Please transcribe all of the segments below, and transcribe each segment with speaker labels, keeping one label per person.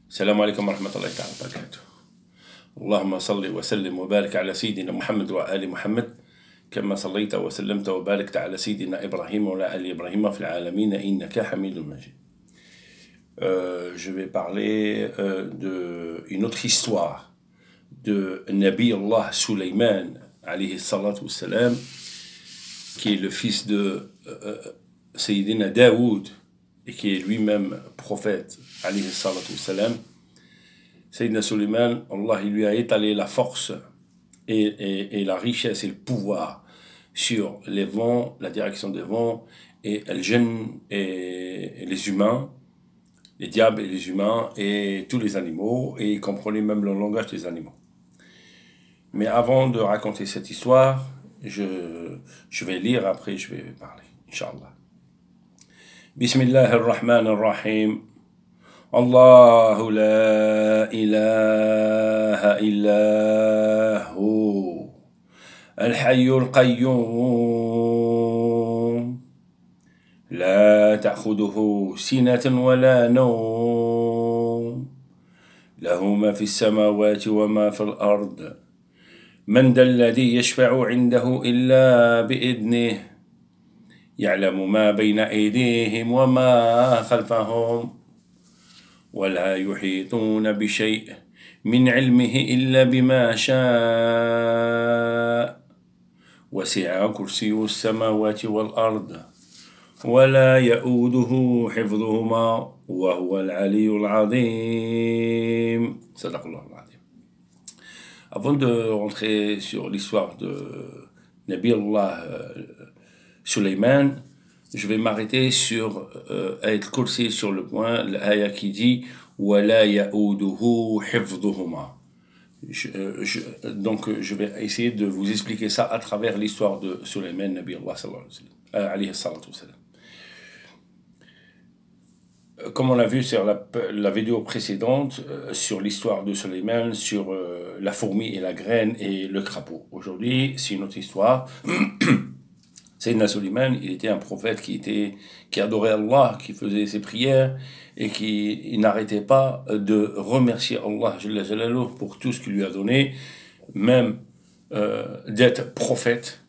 Speaker 1: السلام عليكم ورحمة الله تعالى وبركاته. اللهم صل وسلم وبارك على سيدنا محمد وآل محمد كما صليت وسلمت وباركت على سيدنا إبراهيم وعلى آل إبراهيم في العالمين إنك حميد مجيد. Je vais parler d'une autre histoire de Nabi Allah Sulaiman alayhi salatu wassalam, qui est le fils de Sayyidina Daoud et qui est lui-même prophète alayhi salatu wassalam. Sayyidina Sulaiman, Allah il lui a étalé la force et la richesse et le pouvoir sur les vents, la direction des vents, et les djinns et les humains, les diables et les humains et tous les animaux, et il comprenait même le langage des animaux. Mais avant de raconter cette histoire, je vais lire, après je vais parler, Inch'Allah. Bismillah ar-Rahman ar-Rahim. Allahu la ilaha illa hu al-Hayyul Qayyum لا تأخذه سنة ولا نوم له ما في السماوات وما في الأرض من ذا الذي يشفع عنده إلا بإذنه يعلم ما بين أيديهم وما خلفهم ولا يحيطون بشيء من علمه إلا بما شاء وسع كرسيه السماوات والأرض ولا يؤوده حفظهما وهو العلي العظيم. صدق الله العظيم. Avant de rentrer sur l'histoire de Nabi Allah Sulaiman, je vais m'arrêter sur Ayat al-Kursi, sur le point, l'ayat qui dit وَلَا يَؤُودُهُ حِفْظُهُمَا. Donc je vais essayer de vous expliquer ça à travers l'histoire de Sulaiman, Nabi Allah alayhi salatu wassalam. Comme on l'a vu sur la vidéo précédente, sur l'histoire de Sulaiman, sur la fourmi et la graine et le crapaud. Aujourd'hui, c'est une autre histoire. Sayyidina Sulaiman, il était un prophète qui adorait Allah, qui faisait ses prières et qui n'arrêtait pas de remercier Allah Jalla Jalaluhu pour tout ce qu'il lui a donné, même d'être prophète,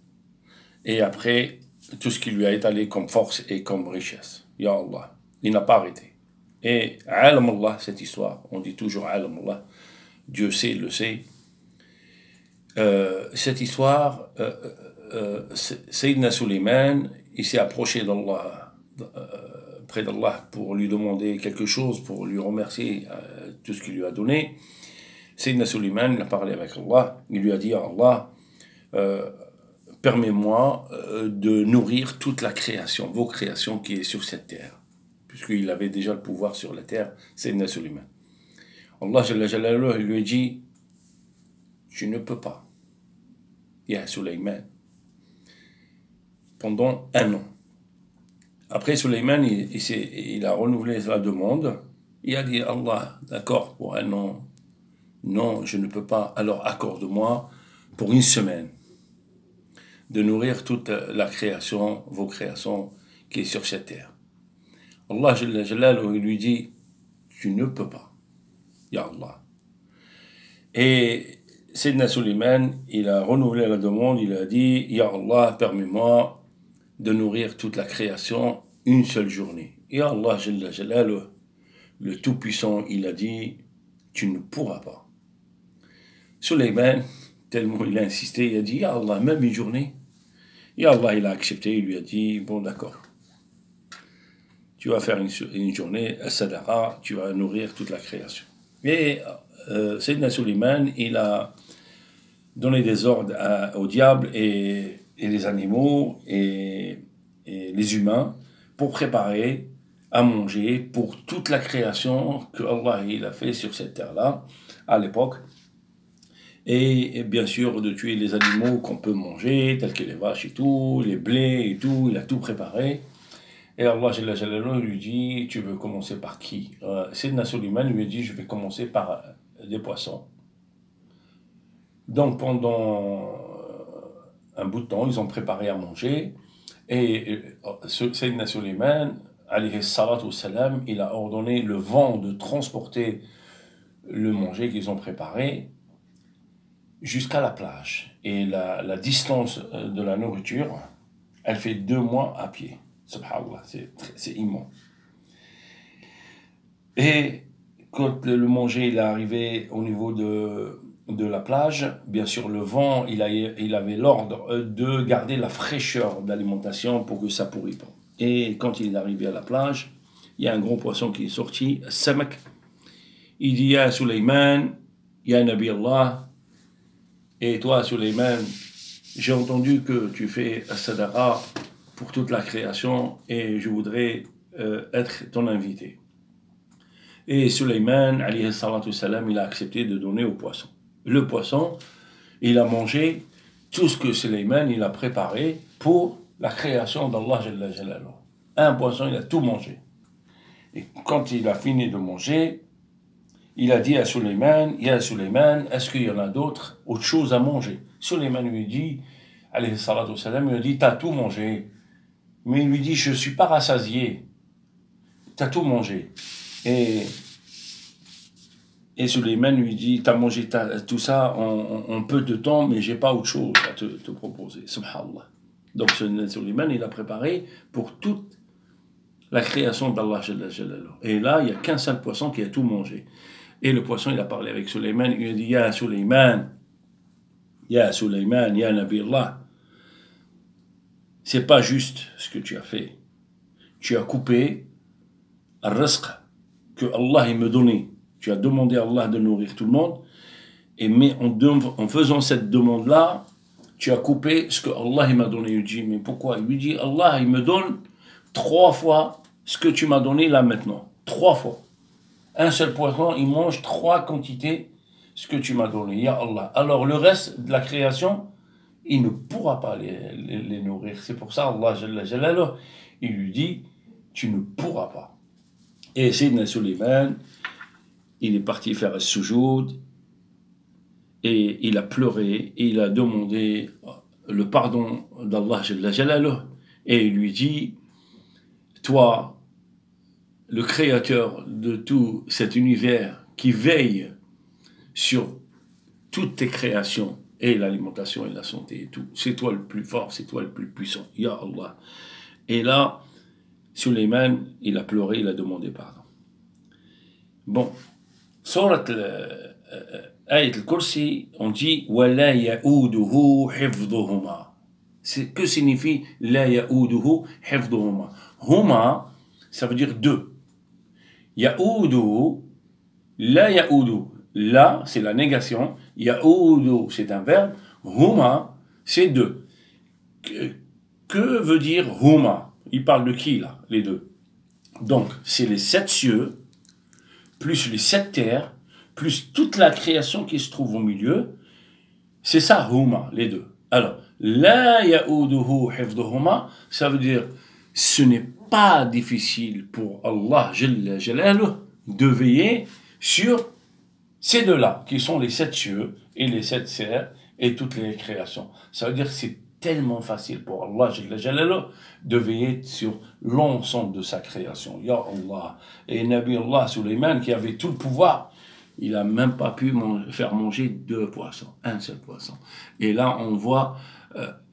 Speaker 1: et après tout ce qui lui a étalé comme force et comme richesse. Ya Allah. Il n'a pas arrêté. Et Alam Allah, cette histoire, on dit toujours Alam Allah, Dieu sait, le sait. Cette histoire, Sayyidina Sulaiman, il s'est approché d'Allah, près d'Allah, pour lui demander quelque chose, pour lui remercier tout ce qu'il lui a donné. Sayyidina Sulaiman, il a parlé avec Allah, il lui a dit à Allah, permets-moi de nourrir toute la création, vos créations qui est sur cette terre. Puisqu'il avait déjà le pouvoir sur la terre, Sayyidina Sulaiman. Allah Jalla Jalaluhu, il lui a dit, tu ne peux pas, Ya Sulaiman, pendant 1 an. Après Sulaiman, il a renouvelé la demande, il a dit, Allah, d'accord, pour 1 an, non, je ne peux pas, alors accorde-moi pour 1 semaine de nourrir toute la création, vos créations qui est sur cette terre. Allah Jalla Jalaluhu lui dit, tu ne peux pas, Ya Allah. Et Sayyidina Sulaiman, il a renouvelé la demande, il a dit, Ya Allah, permets-moi de nourrir toute la création 1 seule journée. Ya Allah Jalla Jalaluhu, le Tout-Puissant, il a dit, tu ne pourras pas. Sulaiman, tellement il a insisté, il a dit, Ya Allah, même 1 journée. Ya Allah, il a accepté, il lui a dit, bon d'accord. Tu vas faire une journée, Sadara, tu vas nourrir toute la création. Et Sayyidina Sulaiman, il a donné des ordres au diable et les animaux et les humains pour préparer à manger pour toute la création que Allah il a fait sur cette terre-là à l'époque. Et bien sûr de tuer les animaux qu'on peut manger, tels que les vaches et tout, les blés et tout, il a tout préparé. Et Allah Jalla Jalaluhu lui dit, tu veux commencer par qui? Sayyidina Sulaiman lui dit, je vais commencer par des poissons. Donc pendant un bout de temps, ils ont préparé à manger. Et Sayyidina Sulaiman, alayhi salatu wassalam, il a ordonné le vent de transporter le manger qu'ils ont préparé jusqu'à la plage. Et la distance de la nourriture, elle fait 2 mois à pied. Subhanallah, c'est immense. Et quand le manger il est arrivé au niveau de la plage, bien sûr le vent, il avait l'ordre de garder la fraîcheur d'alimentation pour que ça ne pourrit pas. Et quand il est arrivé à la plage, il y a un gros poisson qui est sorti, Samak. Il dit, Ya Suleiman, Ya Nabi Allah, et toi Suleiman, j'ai entendu que tu fais as-sadaqa pour toute la création et je voudrais être ton invité. Et Suleiman, alayhi salatu salam, il a accepté de donner au poisson. Le poisson, il a mangé tout ce que Suleiman il a préparé pour la création d'Allah Jalla Jalaluhu. Un poisson, il a tout mangé. Et quand il a fini de manger, il a dit à Suleiman, Ya Suleiman, est-ce qu'il y en a d'autres, autre chose à manger? Suleiman lui dit, alayhi salatu salam, il lui dit, t'as tout mangé. Mais il lui dit, je ne suis pas rassasié. T'as tout mangé. Et Suleiman lui dit, t'as mangé tout ça en peu de temps, mais j'ai pas autre chose à te proposer. Subhanallah. Donc Suleiman, il a préparé pour toute la création d'Allah. Et là, il n'y a qu'un seul poisson qui a tout mangé. Et le poisson, il a parlé avec Suleiman, il lui a dit, Ya Suleiman, Ya Nabi Allah, c'est pas juste ce que tu as fait. Tu as coupé al-rizq que Allah il me donnait. Tu as demandé à Allah de nourrir tout le monde, mais en faisant cette demande-là, tu as coupé ce que Allah il m'a donné. Il dit, mais pourquoi? Il lui dit, Allah il me donne 3 fois ce que tu m'as donné là maintenant. 3 fois. Un seul poisson, il mange 3 quantités ce que tu m'as donné. Ya Allah. Alors le reste de la création, il ne pourra pas les nourrir. C'est pour ça Allah Jalla Jalaluhu, il lui dit, tu ne pourras pas. Et Sayyidina Suleiman, il est parti faire un sujoud et il a pleuré et il a demandé le pardon d'Allah Jalla Jalaluhu et il lui dit, toi, le créateur de tout cet univers qui veille sur toutes tes créations et l'alimentation et la santé et tout, c'est toi le plus fort, c'est toi le plus puissant, Ya Allah. Et là, Suleiman, il a pleuré, il a demandé pardon. Bon, Surat Ayat al-Kursi, on dit وَلَا يَؤُودُهُ حِفْظُهُمَا. Que signifie لَا يَؤُودُهُ حِفْظُهُمَا? Huma, ça veut dire 2. Ya'udu, la ya'udu. La, c'est la négation. Ya'udu, c'est un verbe. Huma, c'est 2. Que veut dire huma? Il parle de qui là, les deux? Donc, c'est les 7 cieux, plus les 7 terres, plus toute la création qui se trouve au milieu. C'est ça, huma, les deux. Alors, la ya'uduhu hifdhuhuma, ça veut dire, ce n'est pas difficile pour Allah Jalla Jalaluhu de veiller sur ces deux-là, qui sont les 7 cieux et les 7 terres et toutes les créations. Ça veut dire que c'est tellement facile pour Allah Jalla Jalaluhu de veiller sur l'ensemble de sa création. Ya Allah. Et Nabi Allah Suleiman, qui avait tout le pouvoir, il n'a même pas pu faire manger 2 poissons, un seul poisson. Et là, on voit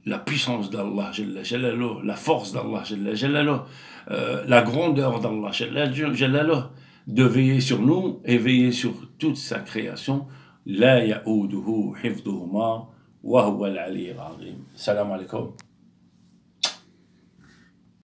Speaker 1: la puissance d'Allah Jalla Jalaluhu, la force d'Allah Jalla Jalaluhu, la grandeur d'Allah Jalla Jalaluhu, de veiller sur nous et veiller sur toute sa création. La ya'uduhu hifdhuhuma wa huwa al-'aliyyul 'azim. Salam alaikum.